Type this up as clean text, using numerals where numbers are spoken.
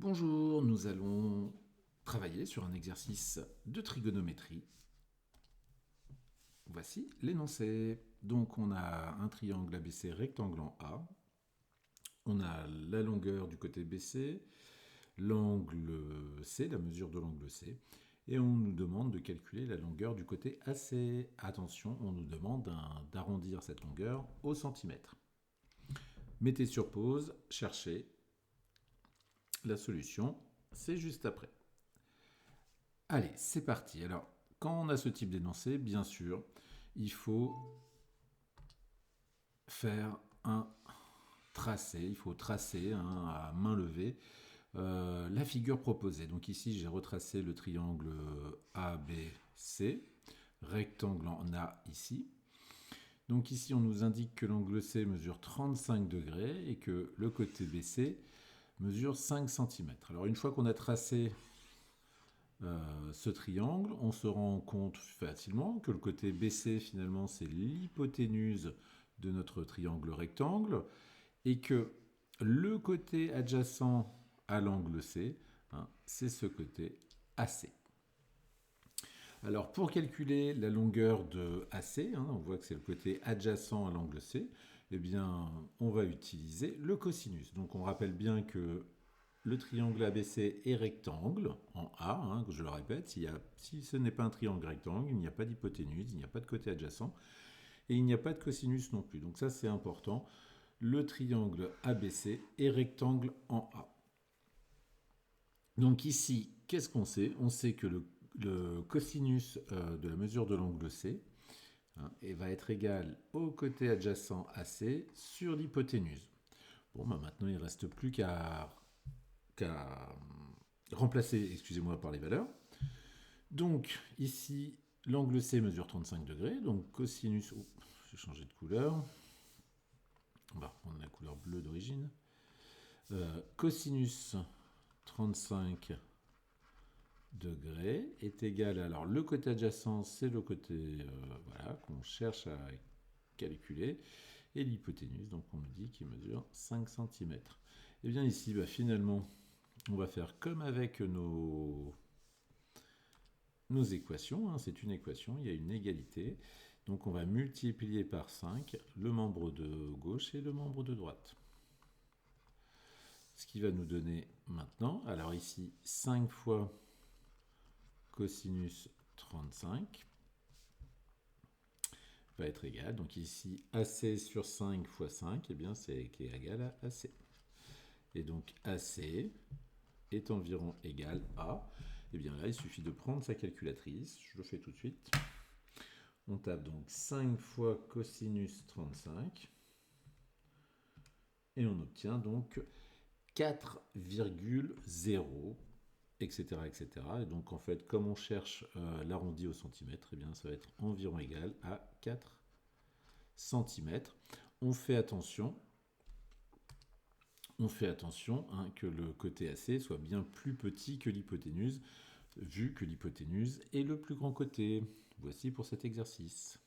Bonjour, nous allons travailler sur un exercice de trigonométrie. Voici l'énoncé. Donc on a un triangle ABC rectangle en A. On a la longueur du côté BC, l'angle C, la mesure de l'angle C. Et on nous demande de calculer la longueur du côté AC. Attention, on nous demande d'arrondir cette longueur au centimètre. Mettez sur pause, cherchez la solution, c'est juste après. Allez, c'est parti. Alors, quand on a ce type d'énoncé, bien sûr, il faut faire un tracé. Il faut tracer à main levée la figure proposée. Donc ici, j'ai retracé le triangle ABC, rectangle en A ici. Donc ici, on nous indique que l'angle C mesure 35 degrés et que le côté BC mesure 5 cm. Alors une fois qu'on a tracé ce triangle, on se rend compte facilement que le côté BC, finalement, c'est l'hypoténuse de notre triangle rectangle et que le côté adjacent à l'angle C, c'est ce côté AC. Alors, pour calculer la longueur de AC, on voit que c'est le côté adjacent à l'angle C, eh bien, on va utiliser le cosinus. Donc, on rappelle bien que le triangle ABC est rectangle en A, je le répète, si ce n'est pas un triangle rectangle, il n'y a pas d'hypoténuse, il n'y a pas de côté adjacent, et il n'y a pas de cosinus non plus. Donc ça c'est important, le triangle ABC est rectangle en A. Donc ici, qu'est-ce qu'on sait? On sait que le cosinus de la mesure de l'angle C va être égal au côté adjacent AC sur l'hypoténuse. Bon, maintenant il ne reste plus qu'à remplacer, excusez-moi, par les valeurs. Donc ici, l'angle C mesure 35 degrés, donc cosinus, j'ai changé de couleur, on va reprendre la couleur bleue d'origine, cosinus 35 degrés est égal à, alors le côté adjacent, c'est le côté qu'on cherche à calculer, et l'hypoténuse, donc on nous dit qu'il mesure 5 cm. Et bien ici, finalement, on va faire comme avec nos équations. C'est une équation, il y a une égalité. Donc on va multiplier par 5 le membre de gauche et le membre de droite. Ce qui va nous donner maintenant, alors ici, 5 fois cosinus 35 va être égal. Donc ici, AC sur 5 fois 5, eh bien c'est égal à AC. Et donc AC est environ égal à, et bien là il suffit de prendre sa calculatrice, je le fais tout de suite. On tape donc 5 fois cosinus 35 et on obtient donc 4,0, etc., etc. Et donc en fait, comme on cherche l'arrondi au centimètre, eh bien ça va être environ égal à 4 cm. On fait attention que le côté AC soit bien plus petit que l'hypoténuse, vu que l'hypoténuse est le plus grand côté. Voici pour cet exercice.